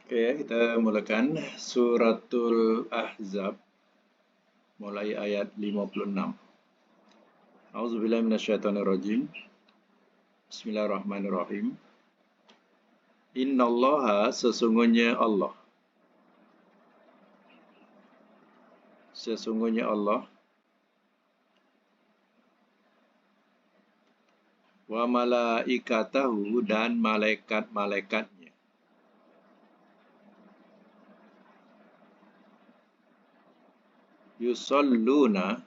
Oke, kita mulakan suratul Ahzab mulai ayat 56. A'udzubillahi minasyaitonirrajim. Bismillahirrahmanirrahim. Innallaha sesungguhnya Allah. Sesungguhnya Allah wa malaikatahu dan malaikat-malaikatnya. Yusalluna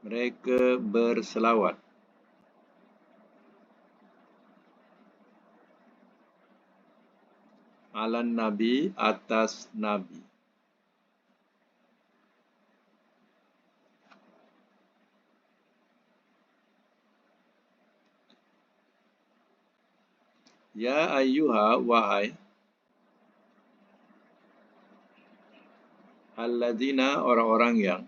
mereka berselawat. Alan Nabi atas Nabi. Ya ayyuha wahai alladzina orang-orang yang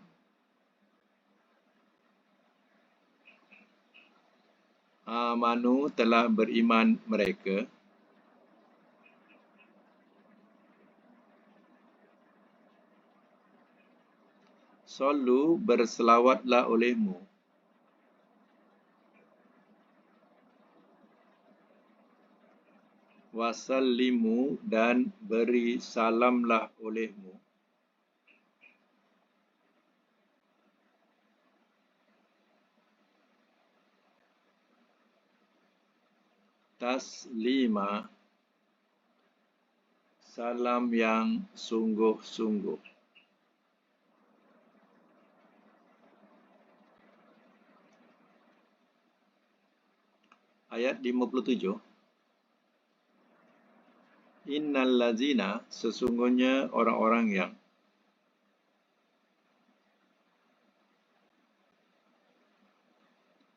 amanu telah beriman mereka. Sallu berselawatlah olehmu. Wasallimu dan beri salamlah olehmu. Taslima salam yang sungguh-sungguh. Ayat 57. Innal ladzina sesungguhnya orang-orang yang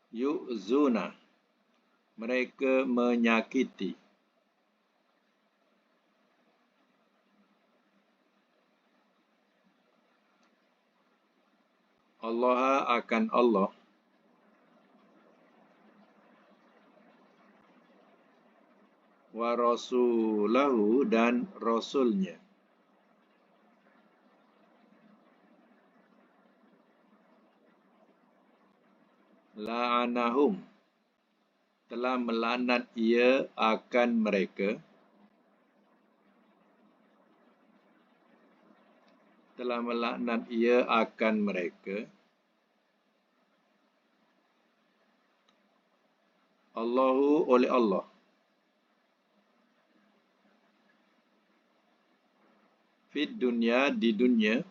yu'zuna mereka menyakiti Allah akan Allah wa rasulahu dan rasulnya. La'anahum telah melaknat ia akan mereka. Telah melaknat ia akan mereka. Allahu oleh Allah. Fid dunya di dunia.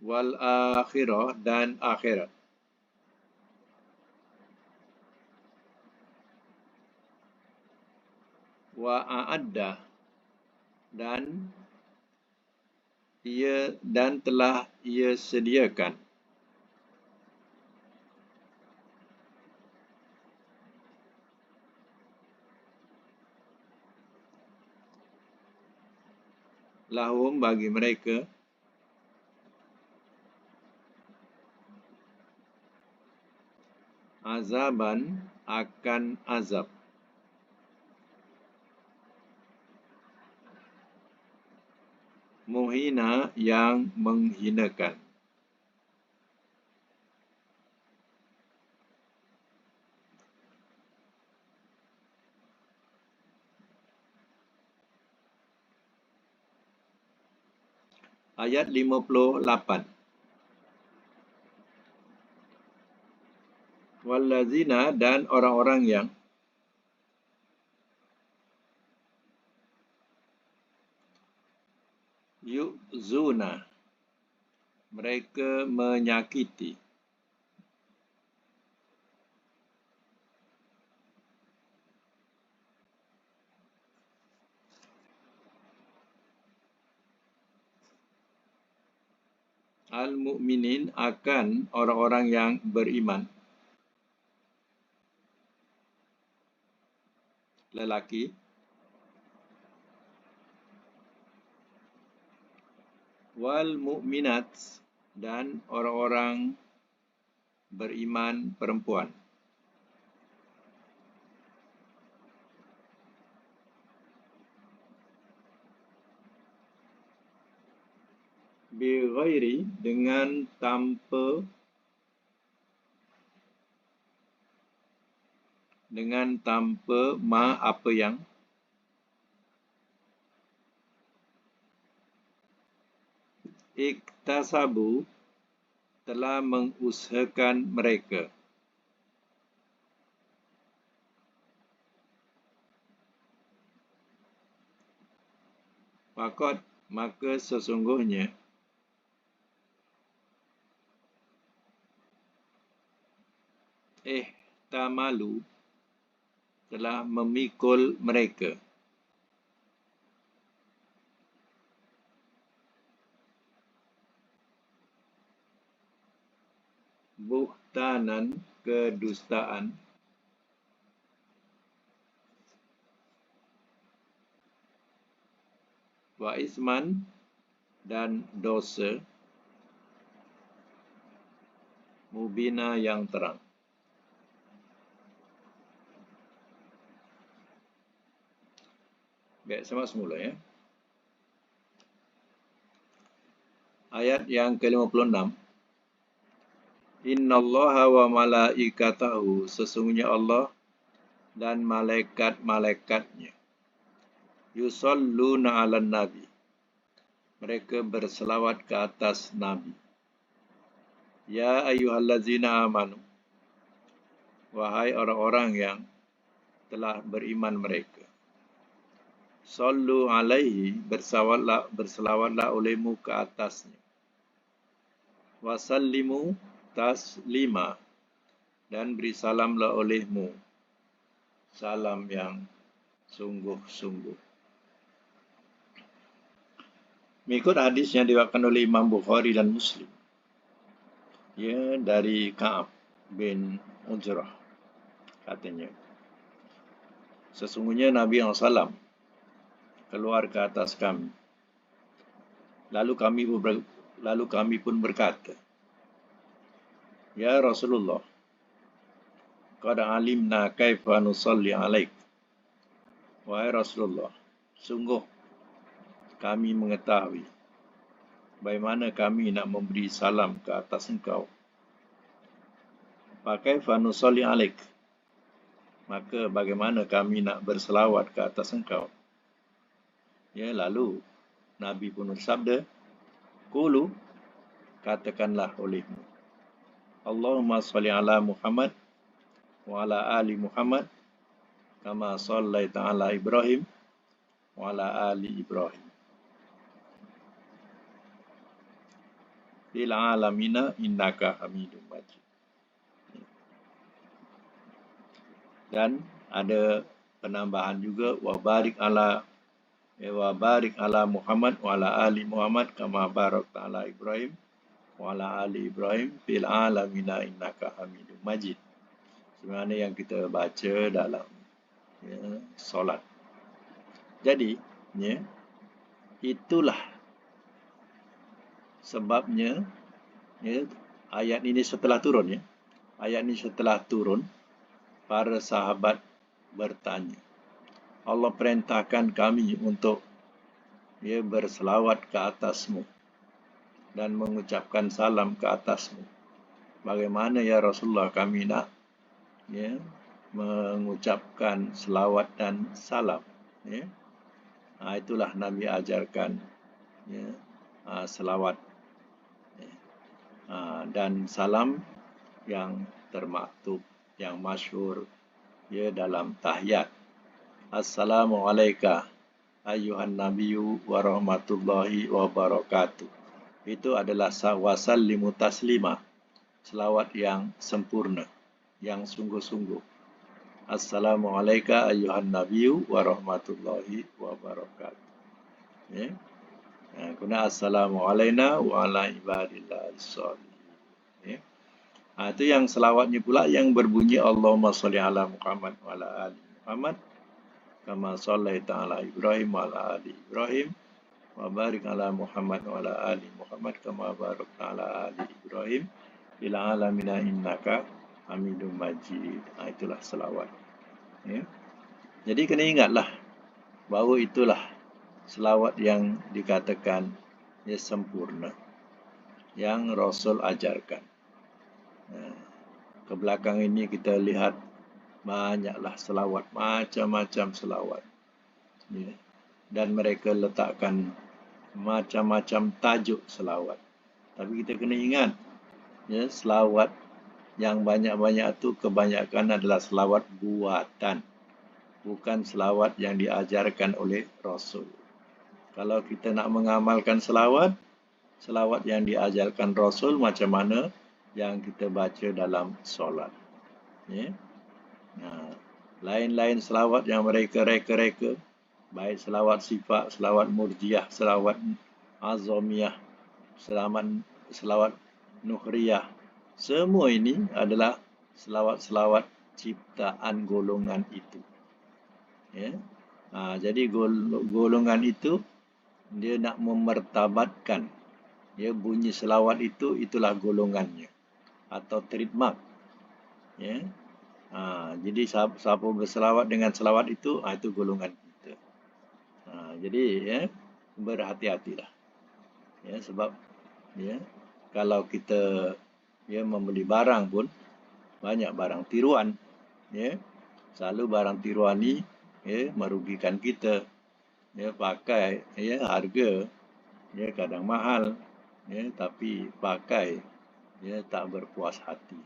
Wal akhirah dan akhirat. Wa a'adda dan telah ia sediakan lahum bagi mereka azaban akan azab. Muhina yang menghinakan. Ayat 58. Wallazina dan orang-orang yang yu'zuna mereka menyakiti al-mu'minin akan orang-orang yang beriman lelaki wal mu'minat dan orang-orang beriman perempuan. bi ghairi dengan tanpa ma apa yang iktasabu telah mengusahakan mereka. Maka sesungguhnya ihtamalu telah memikul mereka. Buhtanan kedustaan wa isman dan dosa mubina yang terang. Baik, sama semula ya. Ayat yang ke-56. Innallaha wa malaikatahu, sesungguhnya Allah dan malaikat-malaikatnya, yusalluna 'alan nabi, mereka berselawat ke atas nabi. Ya ayyuhallazina amanu, wahai orang-orang yang telah beriman mereka, sallu alaihi, berselawatlah olehmu ke atasnya, wasallimu taslima, dan beri salamlah olehmu salam yang sungguh-sungguh. Mengikut hadis yang diriwayatkan oleh Imam Bukhari dan Muslim, ya, dari Ka'ab bin Ujrah, katanya, sesungguhnya Nabi SAW keluar ke atas kami. Lalu kami pun berkata, Ya Rasulullah, qad alimna kaifa nusalli alaik. Wahai Rasulullah, sungguh kami mengetahui bagaimana kami nak memberi salam ke atas engkau. Kaifa nusalli alaik, maka bagaimana kami nak berselawat ke atas engkau. Ya, lalu Nabi pun bersabda, Qulu, katakanlah olehmu, Allahumma salli ala Muhammad wa ala ali Muhammad kama sallaita ala Ibrahim wa ala ali Ibrahim fil alamina innaka Hamidum Majid. Dan ada penambahan juga, wa barik ala Muhammad wa ala ali Muhammad kama barakta ala Ibrahim wa ala ali Ibrahim fil alamina innaka Hamidum Majid. Sebenarnya yang kita baca dalam solat. Jadi, itulah sebabnya ayat ini setelah turun, ayat ini setelah turun, para sahabat bertanya, Allah perintahkan kami untuk berselawat ke atasmu dan mengucapkan salam ke atasmu. Bagaimana ya Rasulullah kami nak mengucapkan selawat dan salam? Itulah Nabi ajarkan selawat dan salam yang termaktub, yang masyhur dalam tahiyat. Assalamualaikum ayyuhan nabiyyu wa rahmatullahi wa barakatuh. Itu adalah wasallimu taslima, selawat yang sempurna, yang sungguh-sungguh. Assalamualaikum ayyuhan nabiyyu wa rahmatullahi wa barakatuh. Guna assalamu alaina wa ala ibadillah sholihin. Itu yang selawatnya pula yang berbunyi Allahumma sholli ala Muhammad wa ala ali Muhammad kama shallaita ala Ibrahim wa ala ali Ibrahim wa barik ala Muhammad wa ala ali Muhammad kama barakta ala ali Ibrahim fil alamina innaka Hamidum Majid. Itulah selawat. Jadi kena ingatlah bahawa itulah selawat yang dikatakan sempurna. yang Rasul ajarkan. Ke belakang ini kita lihat banyaklah selawat, macam-macam selawat. Ya. Dan mereka letakkan macam-macam tajuk selawat. Tapi kita kena ingat, ya, selawat yang banyak-banyak itu kebanyakan adalah selawat buatan, bukan selawat yang diajarkan oleh Rasul. Kalau kita nak mengamalkan selawat yang diajarkan Rasul macam mana yang kita baca dalam solat. Ya. Lain-lain selawat yang mereka reka-reka, baik selawat sifat, selawat murjiah, selawat azamiyah, selawat nuhriyah, semua ini adalah selawat-selawat ciptaan golongan itu. Ya. Jadi golongan itu dia nak memertabatkan, ya, bunyi selawat itu, itulah golongannya atau trademark. Ya. Jadi siapa berselawat dengan selawat itu, itu golongan kita. Jadi, ya, berhati-hatilah. Ya, sebab, ya, kalau kita, ya, membeli barang pun banyak barang tiruan. Ya, selalu barang tiruan ni, ya, merugikan kita. Ya, pakai, ya, harga, ya, kadang mahal, ya, tapi pakai, ya, tak berpuas hati.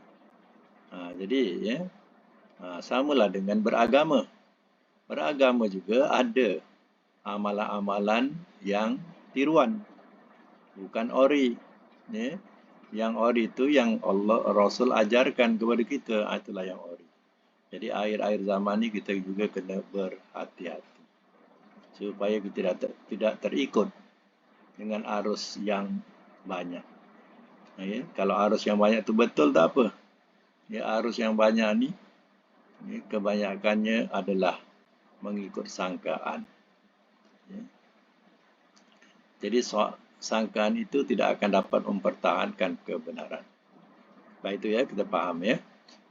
Jadi, ya, samalah dengan beragama. Beragama juga ada amalan-amalan yang tiruan, bukan ori. Ya. Yang ori itu yang Allah Rasul ajarkan kepada kita, itulah yang ori. Jadi akhir-akhir zaman ni kita juga kena berhati-hati supaya kita tidak terikut dengan arus yang banyak. Ya. Kalau arus yang banyak itu betul tak apa. Ya, arus yang banyak ni, ya, kebanyakannya adalah mengikut sangkaan. Ya. Jadi sangkaan itu tidak akan dapat mempertahankan kebenaran. Baik itu, ya, kita faham, ya.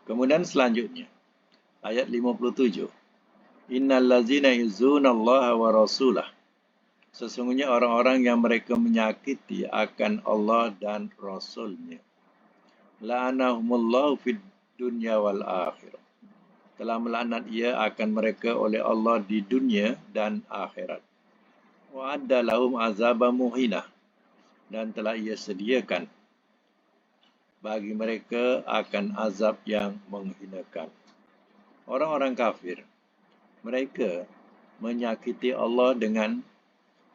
Kemudian selanjutnya ayat 57. Innal ladzina yuzunallaha wa rasulah. Sesungguhnya orang-orang yang mereka menyakiti akan Allah dan Rasulnya. La'anahumullahu fid dunya wal akhirah. Telah melaknat ia akan mereka oleh Allah di dunia dan akhirat. Wa adda lahum azaba muhinah. Dan telah ia sediakan bagi mereka akan azab yang menghinakan. Orang-orang kafir, mereka menyakiti Allah dengan,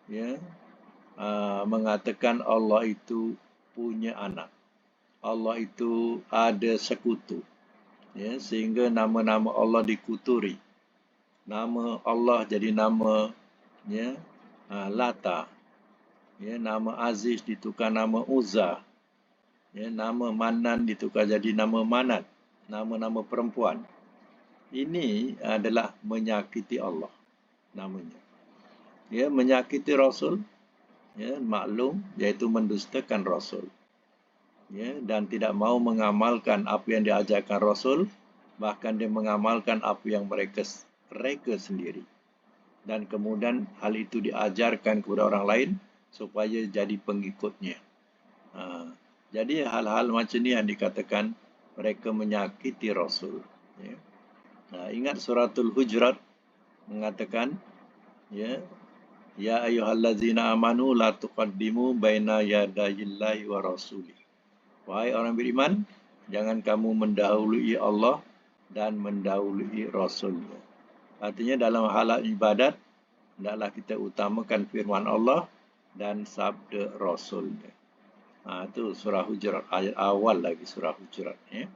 ya, mengatakan Allah itu punya anak. Allah itu ada sekutu. Ya, sehingga nama-nama Allah dikuturi. Nama Allah jadi nama, ya, Lata. Ya, nama Aziz ditukar nama Uzza. Ya, nama Manan ditukar jadi nama Manat. Nama-nama perempuan. Ini adalah menyakiti Allah namanya. Ya, menyakiti Rasul, ya, maklum, iaitu mendustakan Rasul. Ya, dan tidak mau mengamalkan apa yang diajarkan Rasul, bahkan dia mengamalkan apa yang mereka reka sendiri. Dan kemudian hal itu diajarkan kepada orang lain supaya jadi pengikutnya. Jadi hal-hal macam ni yang dikatakan mereka menyakiti Rasul. Ya. Ingat suratul Hujurat mengatakan, ya, ya ayyuhallazina amanu la tuqaddimu baina yadayillahi wa rasuli. Wahai orang beriman, jangan kamu mendahului Allah dan mendahului Rasulnya. Artinya dalam hal ibadat, hendaklah kita utamakan firman Allah dan sabda Rasulnya. Itu surah Hujurat, ayat awal lagi surah Hujurat. Ya.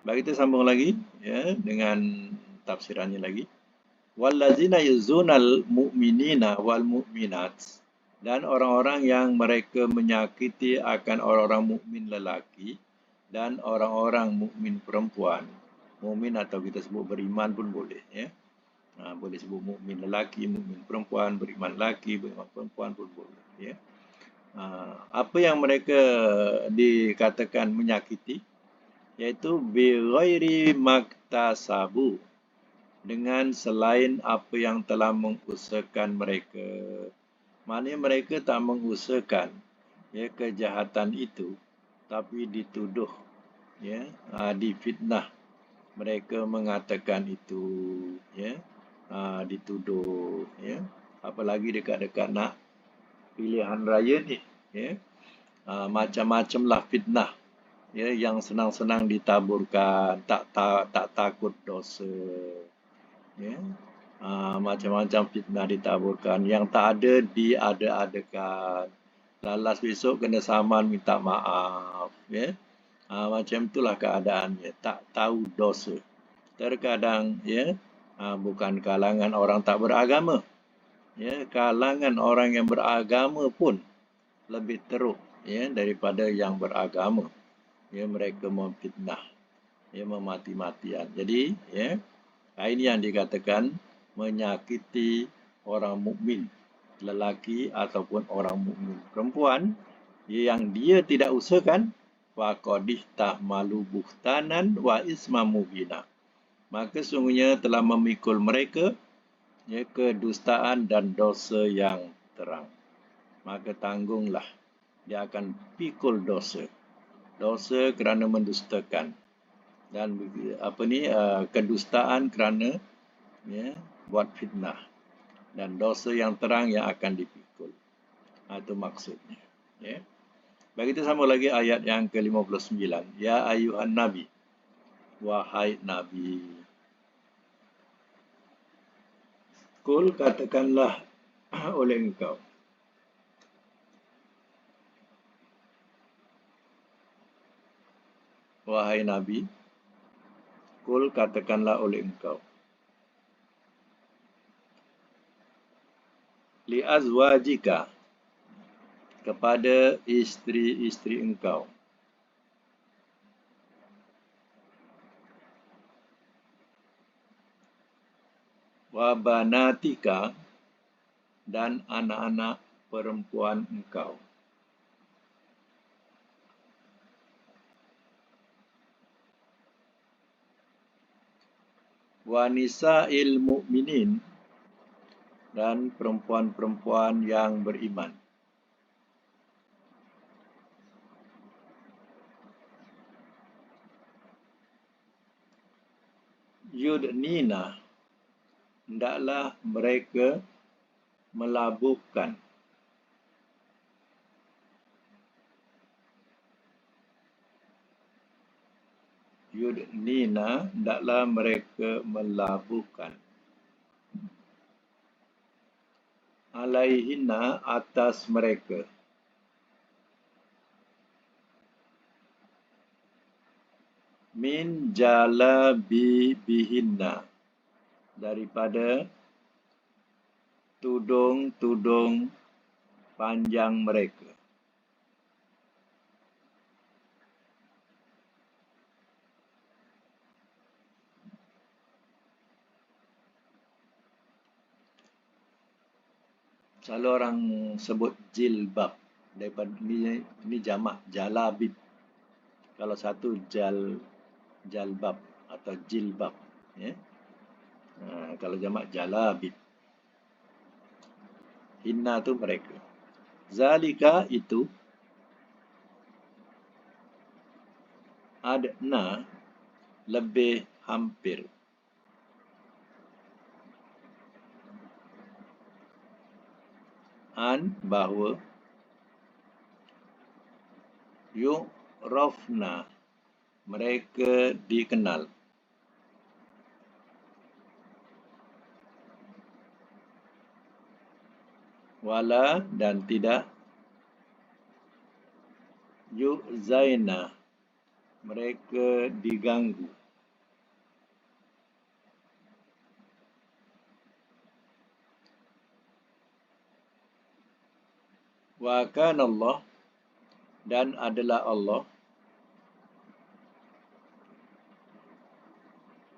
Baik, kita sambung lagi, ya, dengan tafsirannya lagi. Wallazina yuzunal mu'minina wal mu'minat. Dan orang-orang yang mereka menyakiti akan orang-orang mukmin lelaki dan orang-orang mukmin perempuan. Mukmin atau kita sebut beriman pun boleh, ya. Boleh sebut mukmin lelaki, mukmin perempuan, beriman lelaki, beriman perempuan pun boleh, ya. Apa yang mereka dikatakan menyakiti, iaitu bi ghairi maktasabu, dengan selain apa yang telah mengusahakan mereka. Maknanya mereka tak mengusahakan ya kejahatan itu, tapi dituduh, ya, difitnah. Mereka mengatakan itu, ya, dituduh, ya. Apalagi dekat-dekat nak pilihan raya ni, ya, macam-macam lah fitnah, ya, yang senang-senang ditaburkan, tak takut dosa, ya. Macam-macam fitnah ditaburkan, yang tak ada diada-adakan. Lalas besok kena saman minta maaf, ya. Macam itulah keadaannya, tak tahu dosa. Terkadang, ya, bukan kalangan orang tak beragama, ya, kalangan orang yang beragama pun lebih teruk, ya, daripada yang beragama. Ya, mereka memfitnah, ya, memati-matian. Jadi, ya, ini yang dikatakan menyakiti orang mukmin, lelaki ataupun orang mukmin. Perempuan yang dia tidak usahakan, faqadih tahmalu buhtanan wa isma mubina. Maka sungguhnya telah memikul mereka, ya, kedustaan dan dosa yang terang. Maka tanggunglah, dia akan pikul dosa. Dosa kerana mendustakan, dan kedustaan kerana, ya, buat fitnah, dan dosa yang terang yang akan dipikul. Itu maksudnya, ya. Bagi kita sambung lagi ayat yang ke-59. Ya ayuhan nabi, wahai nabi. Kul, katakanlah oleh engkau. Wahai nabi, kul, katakanlah oleh engkau. Li azwajika, kepada isteri-isteri engkau. Wa banatika, dan anak-anak perempuan engkau. Wa nisa'il mu'minin, dan perempuan-perempuan yang beriman. Yudnina, hendaklah mereka melabuhkan. Yudnina, hendaklah mereka melabuhkan. Alaihinna, atas mereka. Min jalabibihinna, daripada tudung-tudung panjang mereka. Selalu orang sebut jilbab, daripada ini jamak jalabib. Kalau satu jalbab atau jilbab, ya. Kalau jamak jalabib. Hinna tu mereka. Zalika, itu. Adna, lebih hampir. An, bahawa. Yu'rafna, mereka dikenal. Wala, dan tidak. Yu'zaina, mereka diganggu. Wa kana Allah, dan adalah Allah,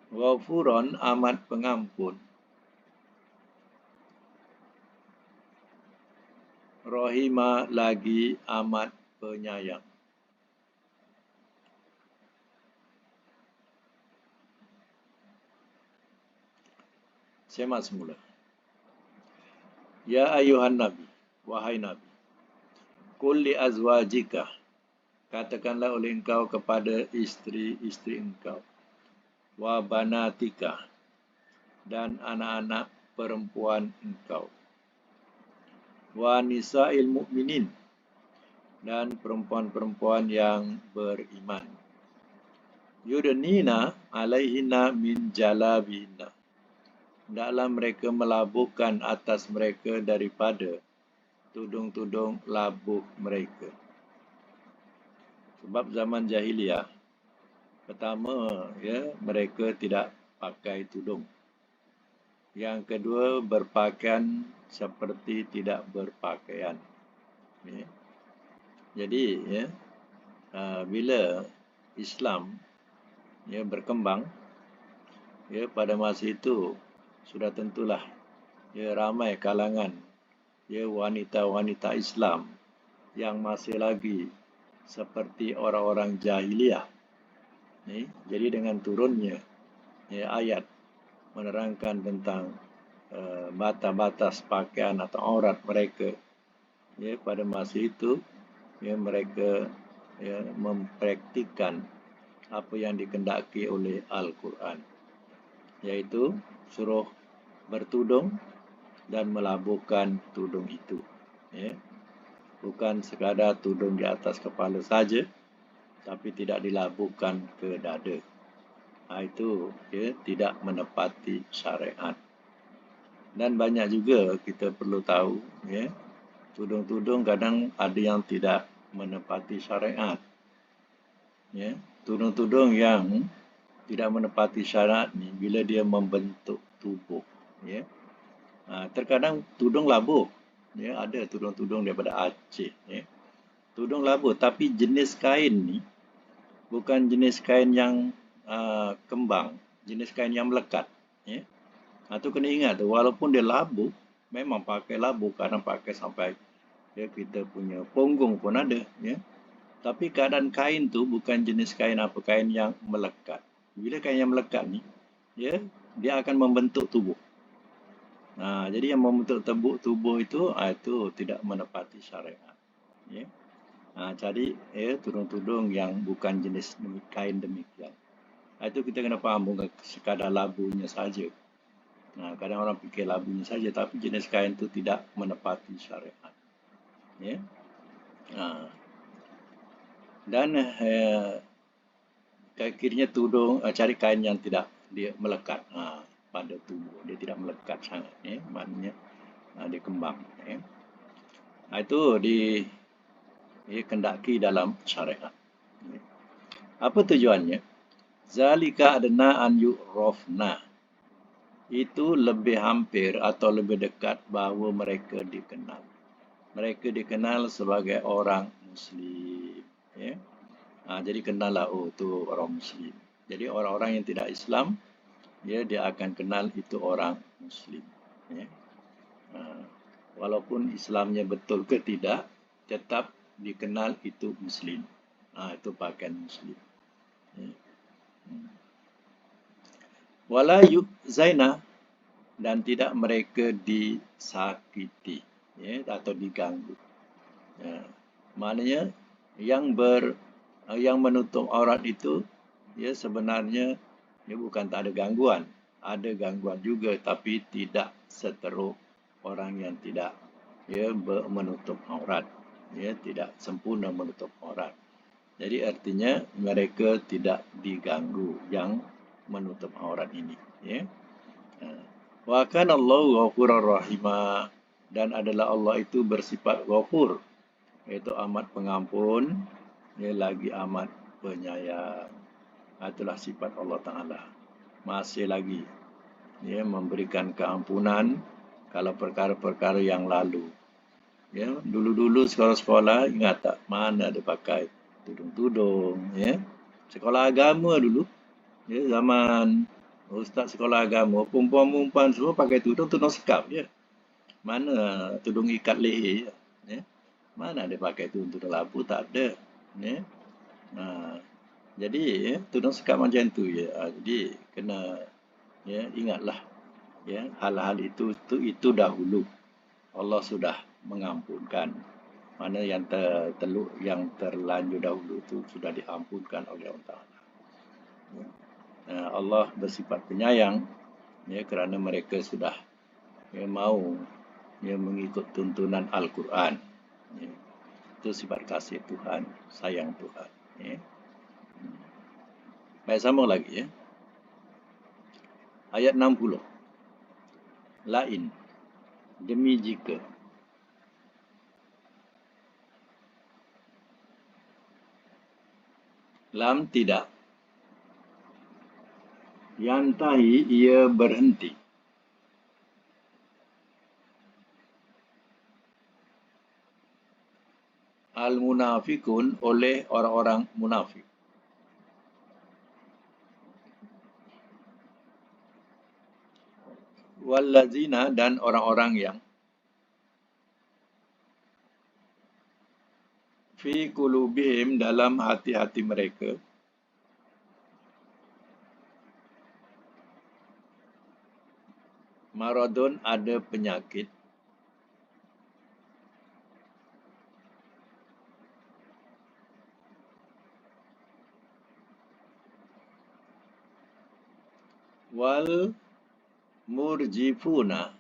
Ghafuran, amat pengampun, Rahima, lagi amat penyayang. Semak semula. Ya ayuhan nabi, wahai nabi. Qul li azwajika, katakanlah oleh engkau kepada isteri-isteri engkau, wa banatika, dan anak-anak perempuan engkau, wa nisa'il mu'minin, dan perempuan-perempuan yang beriman, yudnina alaihinna min jalabihinna, hendaklah mereka melabuhkan atas mereka daripada tudung-tudung labuh mereka. Sebab zaman jahiliah, pertama, mereka tidak pakai tudung. Yang kedua, berpakaian seperti tidak berpakaian. Jadi, bila Islam berkembang, pada masa itu sudah tentulah ramai kalangan wanita-wanita Islam yang masih lagi seperti orang-orang jahiliah. Jadi dengan turunnya ayat menerangkan tentang batas-batas pakaian atau aurat mereka, pada masa itu mereka mempraktikkan apa yang dikehendaki oleh Al-Quran, yaitu suruh bertudung dan melabuhkan tudung itu. Bukan sekadar tudung di atas kepala saja, tapi tidak dilabuhkan ke dada. Itu tidak menepati syariat. Dan banyak juga kita perlu tahu, tudung-tudung kadang ada yang tidak menepati syariat. Tudung-tudung yang tidak menepati syariat ni bila dia membentuk tubuh. Terkadang tudung labuh. Ada tudung-tudung daripada Aceh. Tudung labuh, tapi jenis kain ni bukan jenis kain yang kembang, jenis kain yang melekat. Itu kena ingat tu, walaupun dia labuh, memang pakai labuh, kadang pakai sampai kita punya punggung pun ada. Tapi keadaan kain tu bukan jenis kain kain yang melekat. Bila kain yang melekat ni, dia akan membentuk tubuh. Jadi yang membentuk tubuh itu tidak menepati syariat. Jadi tudung-tudung yang bukan jenis kain demikian. Itu kita kena faham, bukan sekadar labuhnya saja. Kadang orang fikir labuhnya saja, tapi jenis kain itu tidak menepati syariat. Dan akhirnya tudung cari kain yang tidak dia melekat pada tubuh, dia tidak melekat sangat, maknanya dia kembang. Itu dikendaki dalam syariat. Apa tujuannya? Zalika adna an yu'rafna. Itu lebih hampir atau lebih dekat bahawa mereka dikenal. Mereka dikenal sebagai orang Muslim. Jadi kenallah, itu orang Muslim. Jadi orang-orang yang tidak Islam, dia akan kenal itu orang Muslim. Walaupun Islamnya betul ke tidak, tetap dikenal itu Muslim. Itu pakaian Muslim. Wala yu'zaina, dan tidak mereka disakiti atau diganggu. Maknanya yang menutup aurat itu sebenarnya bukan tak ada gangguan. Ada gangguan juga, tapi tidak seteruk orang yang tidak menutup aurat. Tidak sempurna menutup aurat. Jadi artinya mereka tidak diganggu yang menutup aurat ini. Wa kana Allahu ghafurur rahima, dan adalah Allah itu bersifat ghafur, iaitu amat pengampun, lagi amat penyayang. Itulah sifat Allah Ta'ala. Masih lagi memberikan keampunan kalau perkara-perkara yang lalu. Dulu-dulu sekolah-sekolah, ingat tak mana ada pakai tudung-tudung. Sekolah agama dulu, zaman ustaz sekolah agama, perempuan-perempuan semua pakai tudung sekap. Mana tudung ikat leher. Mana ada pakai tudung labu, tak ada. Jadi tudung sekap macam tu. Jadi kena ingatlah hal-hal itu dahulu Allah sudah mengampunkan. Mana yang yang terlanjur dahulu itu sudah diampunkan oleh Allah Taala. Allah bersifat penyayang, ya, kerana mereka sudah, ya, mau, ya, mengikut tuntunan Al-Quran. Ya. Itu sifat kasih Tuhan, sayang Tuhan. Ya. Baik, sambung lagi, ya. Ayat 60. Lain, demi jika. Lam, tidak. Yantahi, ia berhenti. Al-munafikun, oleh orang-orang munafik. Wallazina, dan orang-orang yang fi qulubihim, dalam hati-hati mereka, maradun, ada penyakit, wal murjifuna,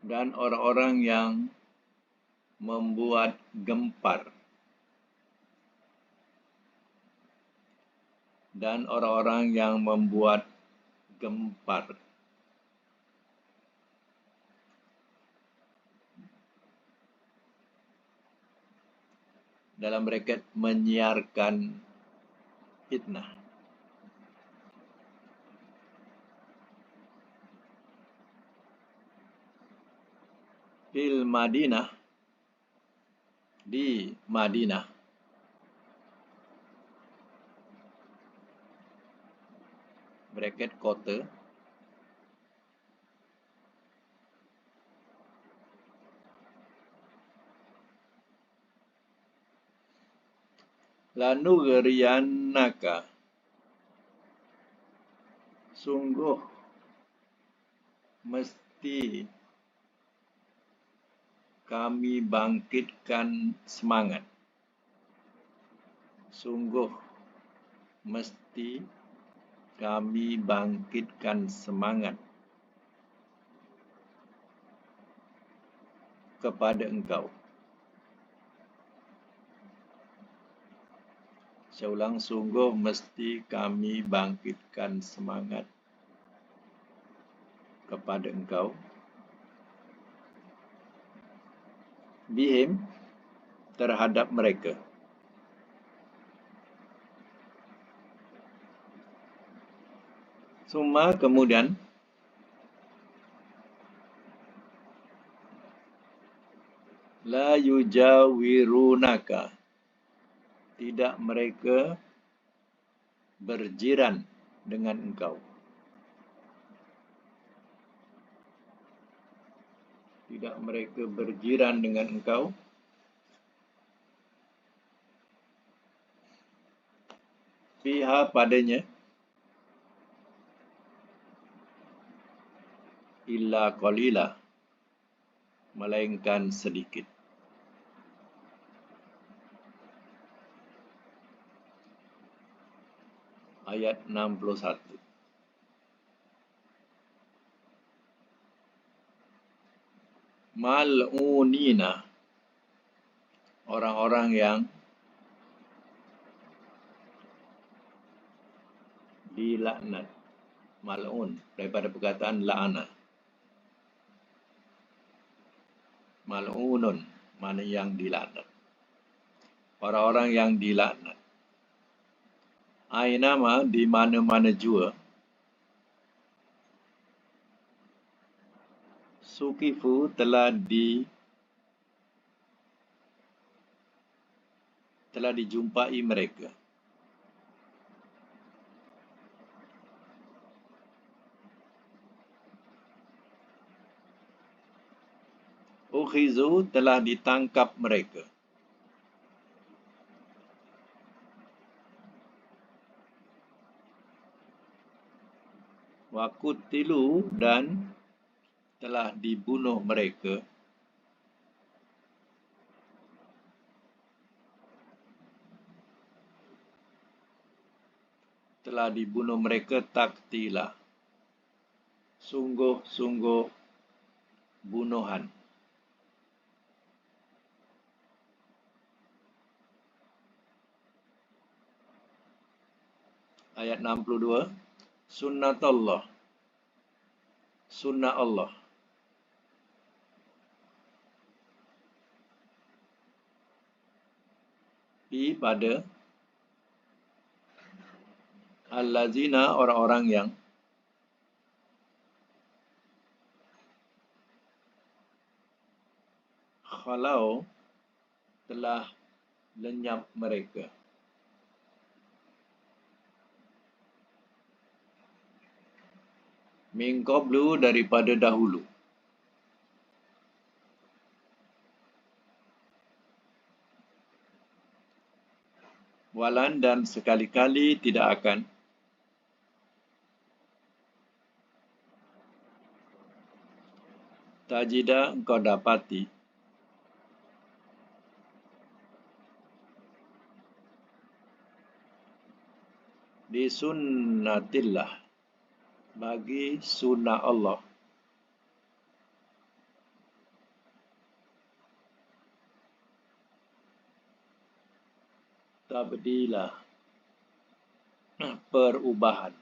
dan orang-orang yang membuat gempar, dan orang-orang yang membuat gempar. Dalam braket, menyiarkan fitnah. Fil Madinah, di Madinah, braket kota, lanughriyannaka, sungguh mesti kami bangkitkan semangat. Sungguh mesti kami bangkitkan semangat kepada engkau. Saya ulang, sungguh mesti kami bangkitkan semangat kepada engkau. Bihim, terhadap mereka. Summa, kemudian, la yujawirunaka, tidak mereka berjiran dengan engkau. Tidak mereka berjiran dengan engkau. Fiha, padanya, illa qalila, melainkan sedikit. Ayat 61. Mal'unina, orang-orang yang dilaknat. Mal'un, daripada perkataan la'ana. Mal'unun, mana yang dilaknat. Orang-orang yang dilaknat. Ainama, di mana-mana jua. Sukifu, telah dijumpai mereka. Ukhizu, telah ditangkap mereka. Wa qutilu, dan telah dibunuh mereka. telah dibunuh mereka taktila, sungguh-sungguh bunuhan. Ayat 62, sunnatullah, sunnah Allah. Pada allazina, orang-orang yang khalau, telah lenyap mereka. Min qablu, daripada dahulu. Walan, dan sekali-kali tidak akan. Tajida, engkau dapati. Di sunnatillah, bagi sunnah Allah. Tabdila, perubahan.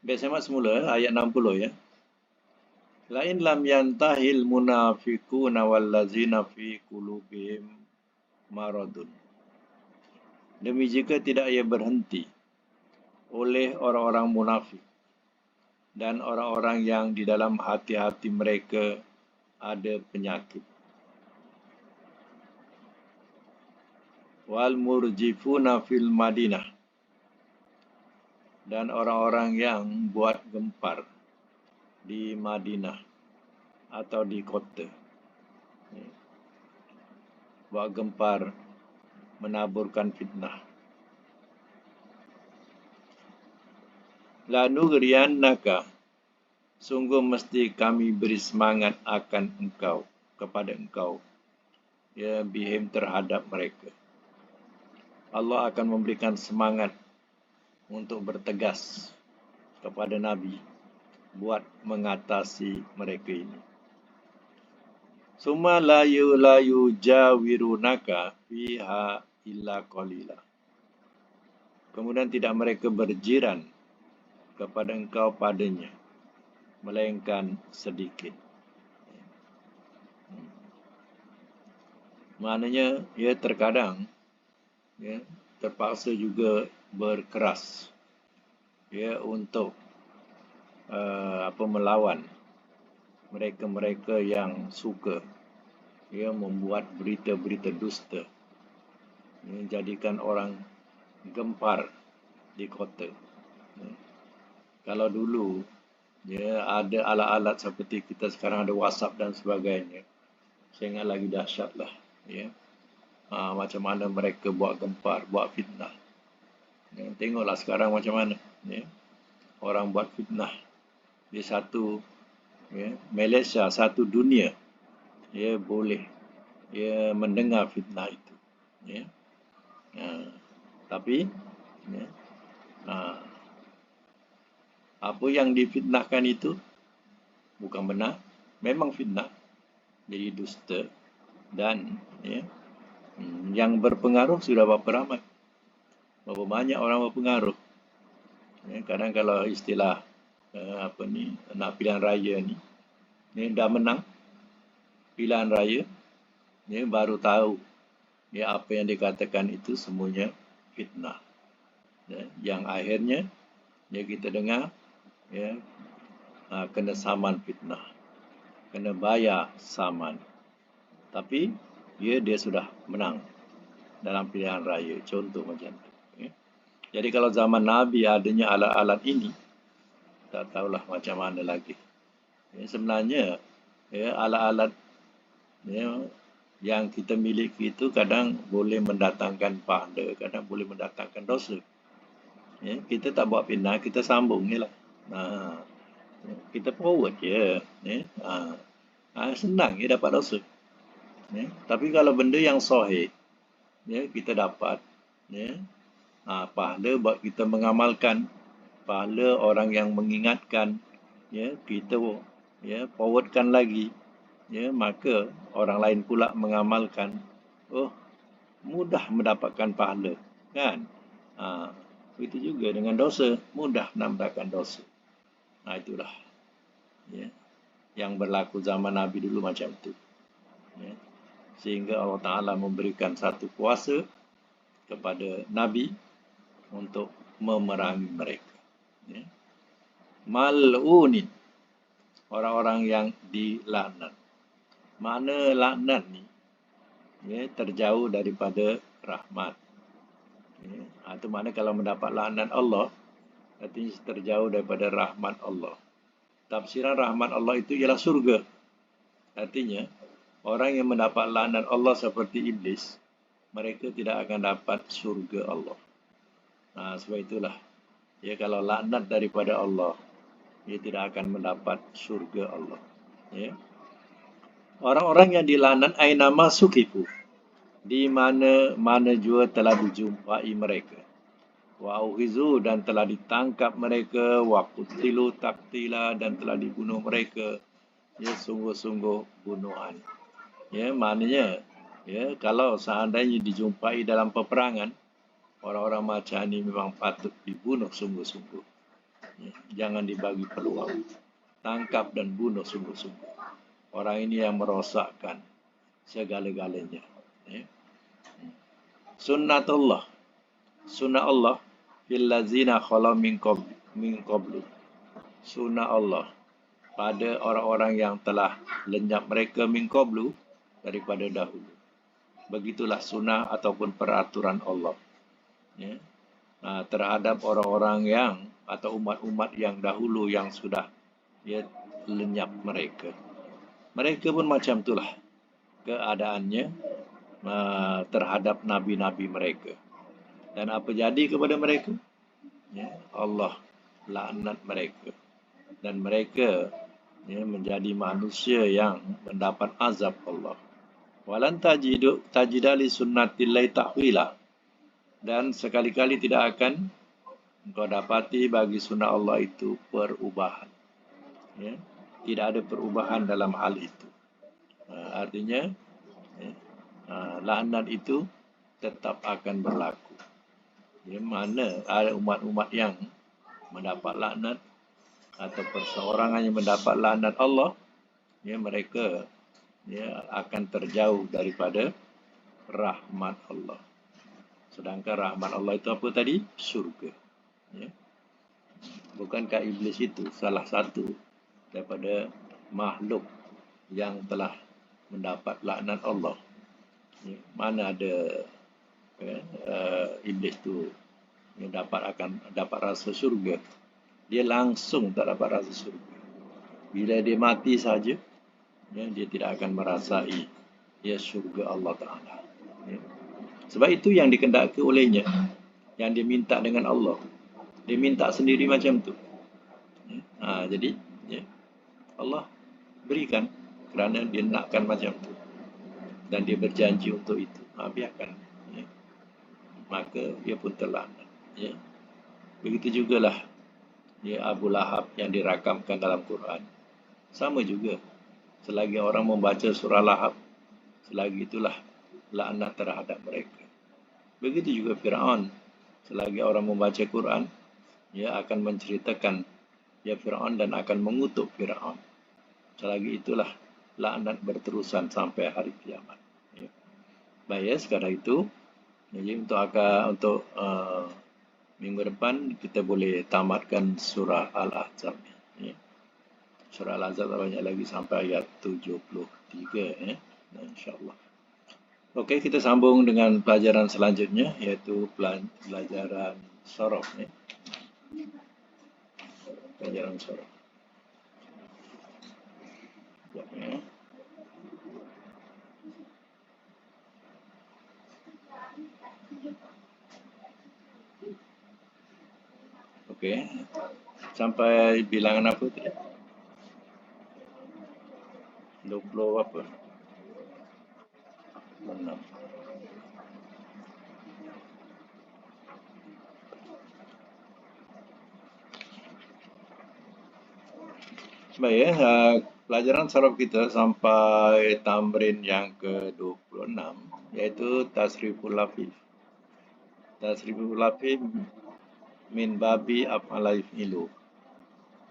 Biasanya semula ayat 60 ya. Lain lam yantahil munafiquna wallazina fi qulubihim maradun. Demi jika tidak ia berhenti oleh orang-orang munafik dan orang-orang yang di dalam hati-hati mereka ada penyakit. Wal murjifuna fil Madinah, dan orang-orang yang buat gempar di Madinah atau di kota. Buat gempar, menaburkan fitnah. La nughriyannaka, sungguh mesti kami beri semangat akan engkau, kepada engkau, ya, bihim, terhadap mereka. Allah akan memberikan semangat untuk bertegas kepada Nabi buat mengatasi mereka ini. Summa la yujawirunaka fiha illa qalila. Kemudian tidak mereka berjiran kepada engkau padanya, melainkan sedikit. Maknanya, ya, terkadang ya, terpaksa juga berkeras ya, untuk melawan mereka-mereka yang suka ya, membuat berita-berita dusta, menjadikan orang gempar di kota. Kalau dulu ya, ada alat-alat seperti kita sekarang ada WhatsApp dan sebagainya, saya ingat lagi dahsyat lah ya. Macam mana mereka buat gempar, buat fitnah. Ya, tengoklah sekarang macam mana ya, orang buat fitnah di satu ya, Malaysia, satu dunia ya, boleh ya mendengar fitnah itu ya. Tapi ya, apa yang difitnahkan itu bukan benar, memang fitnah, jadi dusta, dan ya, yang berpengaruh sudah berapa ramai, berapa banyak orang berpengaruh. Ya, kadang kalau istilah nak pilihan raya ni dah menang pilihan raya, ya, baru tahu ya, apa yang dikatakan itu semuanya fitnah. Ya, yang akhirnya ya, kita dengar ya, kena saman fitnah, kena bayar saman. Tapi dia sudah menang dalam pilihan raya. Contoh macam tu. Ya. Jadi kalau zaman Nabi adanya alat-alat ini, tak tahulah macam mana lagi. Ya, sebenarnya ya, alat-alat ya, yang kita miliki itu kadang boleh mendatangkan pahala, kadang boleh mendatangkan dosa. Ya, kita tak buat fitnah, kita sambung je lah. Kita forward je. Senang je dapat dosa. Tapi kalau benda yang sahih, kita dapat, ya, pahala buat kita mengamalkan, pahala orang yang mengingatkan, kita forwardkan lagi, maka orang lain pula mengamalkan. Oh, mudah mendapatkan pahala, kan? Begitu juga dengan dosa, mudah nak mendapatkan dosa. Itulah, yang berlaku zaman Nabi dulu macam tu. Sehingga Allah Ta'ala memberikan satu kuasa kepada Nabi untuk memerangi mereka. Mal'unin, orang-orang yang dilaknat. Mana laknat ni? Terjauh daripada rahmat. Itu makna kalau mendapat laknat Allah, artinya terjauh daripada rahmat Allah. Tafsiran rahmat Allah itu ialah surga. Artinya, orang yang mendapat laknat Allah seperti iblis, mereka tidak akan dapat surga Allah. Sebab itulah, kalau laknat daripada Allah, dia tidak akan mendapat surga Allah. Orang-orang yang dilaknat ainama sukifu, di mana jua telah dijumpai mereka. Wa uhizu, dan telah ditangkap mereka, wa qutilu taktila, dan telah dibunuh mereka. Sungguh-sungguh bunuhan. Maknanya, kalau seandainya dijumpai dalam peperangan, orang-orang macam ini memang patut dibunuh sungguh-sungguh. Jangan dibagi peluang. Tangkap dan bunuh sungguh-sungguh. Orang ini yang merosakkan segala-galanya. Sunnatullah. Sunnah Allah fil ladzina khala min qablu. Sunnah Allah pada orang-orang yang telah lenyap mereka min qablu, daripada dahulu. Begitulah sunnah ataupun peraturan Allah terhadap orang-orang yang atau umat-umat yang dahulu yang sudah lenyap mereka. Mereka pun macam itulah keadaannya terhadap nabi-nabi mereka. Dan apa jadi kepada mereka? Allah laknat mereka. Dan mereka menjadi manusia yang mendapat azab Allah. Walan tajidali sunnatillahi tahwila. Dan sekali-kali tidak akan engkau dapati bagi sunnah Allah itu perubahan. Tidak ada perubahan dalam hal itu. Artinya, laknat itu tetap akan berlaku. Mana ada umat-umat yang mendapat laknat atau perseorangan yang mendapat laknat Allah, mereka akan terjauh daripada rahmat Allah. Sedangkan rahmat Allah itu apa tadi? Surga. Bukankah iblis itu salah satu daripada makhluk yang telah mendapat laknat Allah? Mana ada iblis tu yang dapat rasa surga? Dia langsung tak dapat rasa surga. Bila dia mati saja, dia tidak akan merasai surga Allah Ta'ala. Sebab itu yang dikendaki olehnya, yang dia minta dengan Allah. Dia minta sendiri macam tu. Jadi, Allah berikan kerana dia nakkan macam tu. Dan dia berjanji untuk itu. Biarkan. Maka dia pun terlaknat. Begitu jugalah Abu Lahab yang dirakamkan dalam Quran. Sama juga. Selagi orang membaca surah Lahab, selagi itulah laknat terhadap mereka. Begitu juga Fir'aun. Selagi orang membaca Quran, akan menceritakan Fir'aun dan akan mengutuk Fir'aun. Selagi itulah laknat berterusan sampai hari kiamat. Baik, sekarang itu, jadi untuk minggu depan kita boleh tamatkan surah Al-Ahzab. Surah Al-Ahzab banyak lagi sampai ayat 73. InsyaAllah. Okey, kita sambung dengan pelajaran selanjutnya, iaitu pelajaran sorof. Pelajaran sorof. Okey. Sampai bilangan apa tadi? 20 apa? 6. Baik ya, pelajaran saraf kita sampai tamrin yang ke-26 yaitu tasriful lafif. Tasriful lafif min babi af'ala yaf'ilu.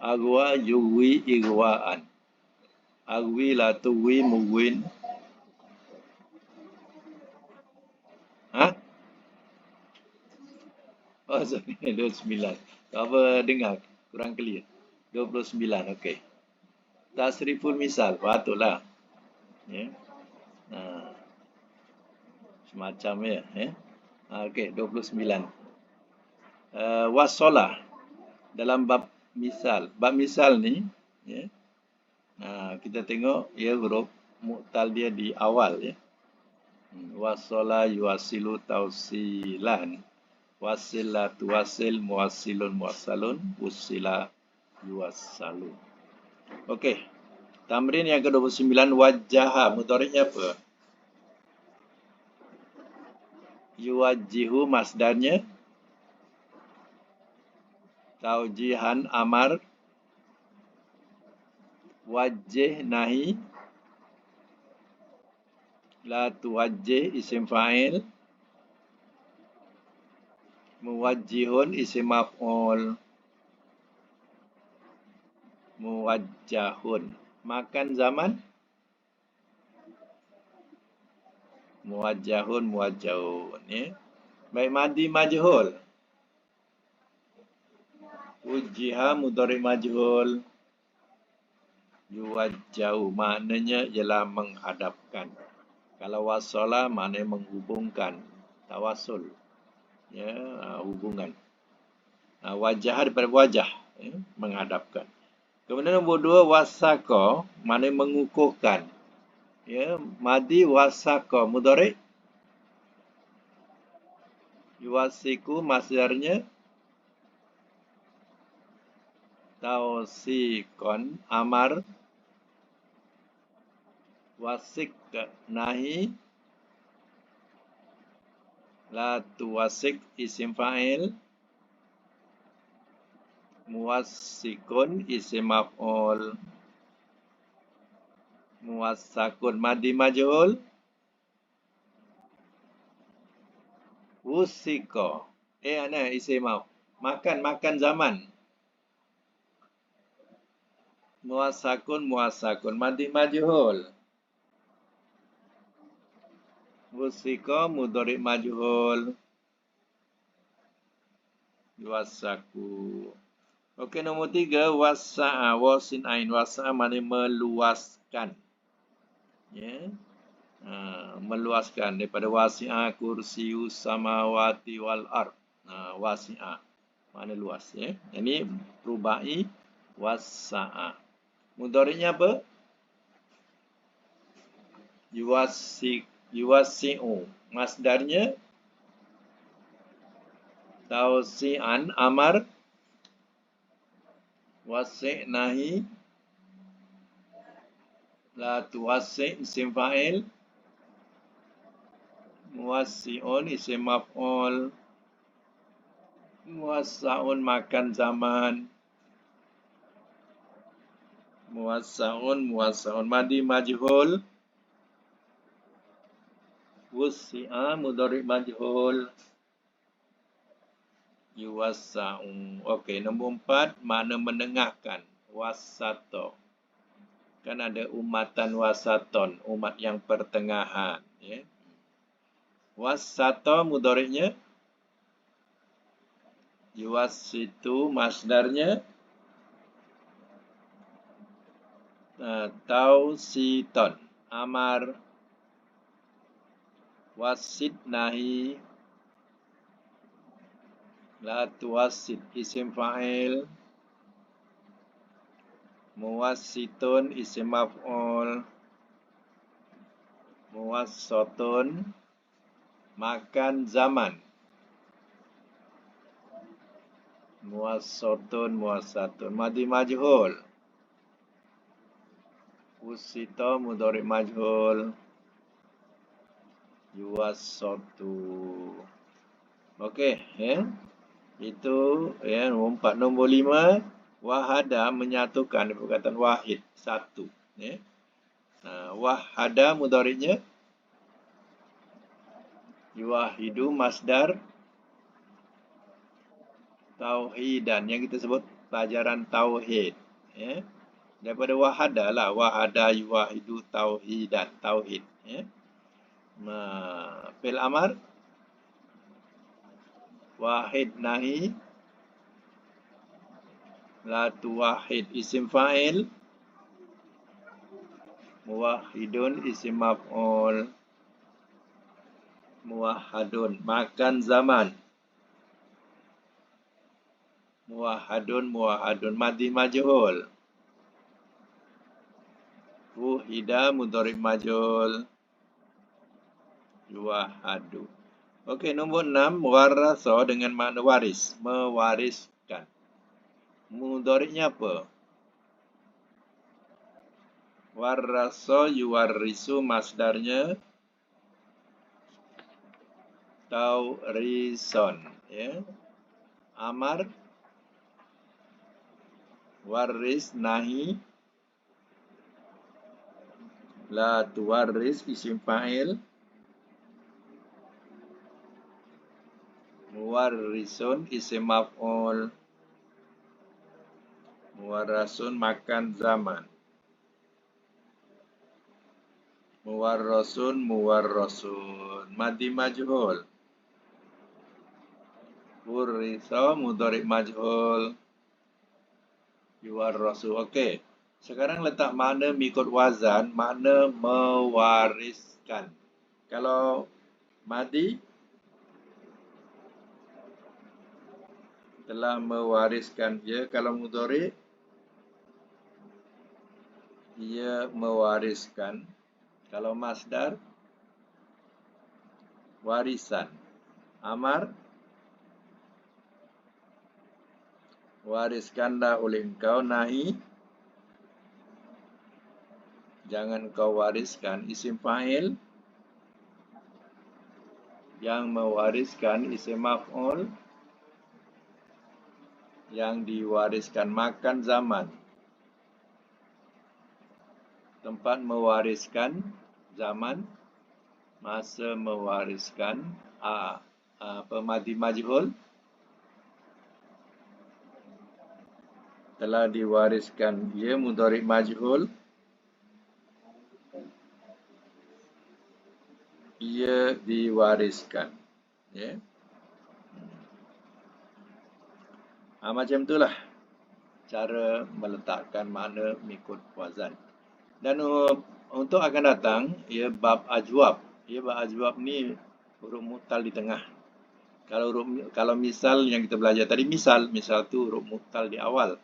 Agwa yuwi igwaan. Agwi la tuwi muwin. Ha? Oh, sorry, 29. Apa dengar? Kurang clear. 29, okey. Tasriful misal, patutlah. Ya. Ha, semacam ya. Okey, 29. Wasolah dalam bab misal. Bab misal ni, ya. Kita tengok ya huruf mu'tal dia di awal ya. Wasola yuasilu tausilan. Wasila tuwasil muwasilun muwasalun. Usila yuwasalun. Okey. Tamrin yang ke-29 wajaha. Mudhari'nya apa? Yuwajihu masdarnya. Taujihan amar. Wajih nahi. La tuwajih isim fa'il. Muwajjihun isim maf'ul. Muwajjahun. Makan zaman. Muwajjahun muwajjahun. Ya. Baik, madi majhul. Ujiha mudhari majhul. Yuwajjahu maknanya ialah menghadapkan. Kalau wasala maknanya menghubungkan. Tawasul. Ya, hubungan. Wajah daripada wajah, ya, menghadapkan. Kemudian nombor 2 wasaka maknanya mengukuhkan. Ya, madi wasaka mudhari yuwasiku masdarnya tausikon amar wasik nahi la tuwasik isim fa'il muwassikun isim maf'ul muwassakun madi majhul wusika ana isim makan zaman muwassakun madi majhul wusika mudhari majhul yuwassaku. Okey, nombor 3 wasa'a wasin ain. Wasa'a maknanya meluaskan. Ya. Meluaskan daripada wasi'a kursiyu samawati wal ard. Wasi'a makna luas ya. Ini rubai wasa'a. Mudhari'nya apa? Yuwasi'u. Masdarnya tausi'an amar wasi' nahi la tuwasi' isim fa'il muwassi'un isim maf'ul muwassa'un makan zaman muwassa'un madi majhul wussi'a mudhari majhul yuwassa'u. Okey, nombor 4 makna menengahkan wasato. Kan ada umatan wasaton, umat yang pertengahan ya. Wasato mudhari'nya yuwassitu masdarnya tausiton amar wasit nahi la tuwasit isim fa'il muwassitun isim maf'ul muwassatun makan zaman muwassatun madi majhul Wusito mudhari majhul. Yuwassatu. Okey, ya. Itu ya nombor 5. Wahada menyatukan perkataan wahid, satu. Ya. Wahada mudhari'nya yuwahidu masdar tauhidan yang kita sebut pelajaran tauhid. Ya. Daripada wahada lah, wahada yuwahidu tauhidan, tauhid. Ya. Fil amar wahid nahi la tuwahid isim fa'il muwahhidun isim maf'ul muwahhadun makan zaman muwahhadun madi majhul wuhida mudhari majhul yuwahhadu. Okey, nombor 6 warasa dengan makna waris, mewariskan. Mudhari'nya apa? Warasa yuwarisu masdarnya taurison, ya. Amar waris nahi la tuwaris isim fa'il muwarrisun isim maf'ul muwarrasun makan zaman muwarrasun madi majhul wurrisa mudhari majhul yuwarrasu. Okey, sekarang letak makna mengikut wazan, makna mewariskan. Kalau madi telah mewariskan dia, kalau mudhari ia mewariskan, kalau masdar warisan, amar wariskanlah oleh engkau, nahi jangan kau wariskan, isim fa'il yang mewariskan, isim maf'ul yang diwariskan, makan zaman tempat mewariskan, zaman masa mewariskan, madi majhul telah diwariskan, ia mudhari majhul ia diwariskan, ya. Macam itulah cara meletakkan makna mengikut wazan. Dan untuk akan datang, ia bab ajwab. Ia bab ajwab ni huruf mu'tal di tengah. Kalau misal yang kita belajar tadi, misal tu huruf mu'tal di awal.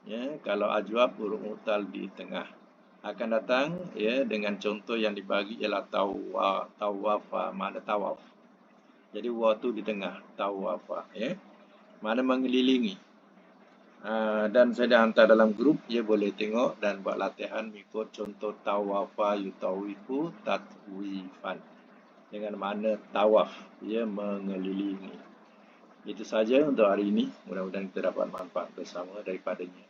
Ya, kalau ajwab huruf mu'tal di tengah. Akan datang ya dengan contoh yang dibagi ialah tawafa, makna tawaf. Jadi wa tu di tengah, tawafa, ya. Makna mengelilingi. Dan saya dah hantar dalam grup, dia boleh tengok dan buat latihan mengikut contoh tawafa yutawifu tatwifan. Dengan makna tawaf, ia mengelilingi. Itu saja untuk hari ini. Mudah-mudahan kita dapat manfaat bersama daripadanya.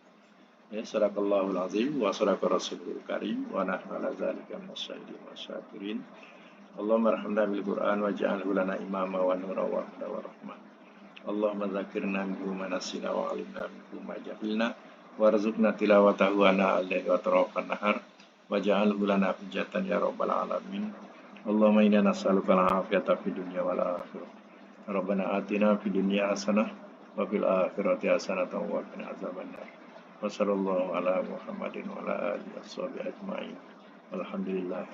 Ya, sadaqallahul azim wa sadaqa rasulul karim wa nahnu ala zalika minasyahidin wa syakirin. Allahumma arhamna bil Qur'an waj'alhu lana imama wa nura wa huda wa rahmah. Allahumma dzakirna minhu ma nasina wa 'allimna minhu ma jahilna warzuqna tilawatahu ana al-laili wa tarafan nahar waj'alhu lana hujjatan ya rabbal alamin. Allahumma inna nas'aluka al-'afiyata fid dunya wal akhirah. Rabbana atina fid dunya hasanah wa fil akhirati hasanah wa qina azabannar. Wa sallallahu ala Muhammadin wa ala alihi washabihi ajma'in. Alhamdulillah.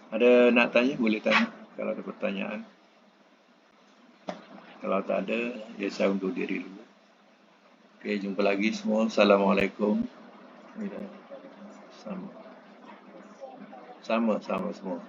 Ada nak tanya, boleh tanya kalau ada pertanyaan. Kalau tak ada, ya saya undur diri dulu. Okey, jumpa lagi semua. Assalamualaikum. Sama semua.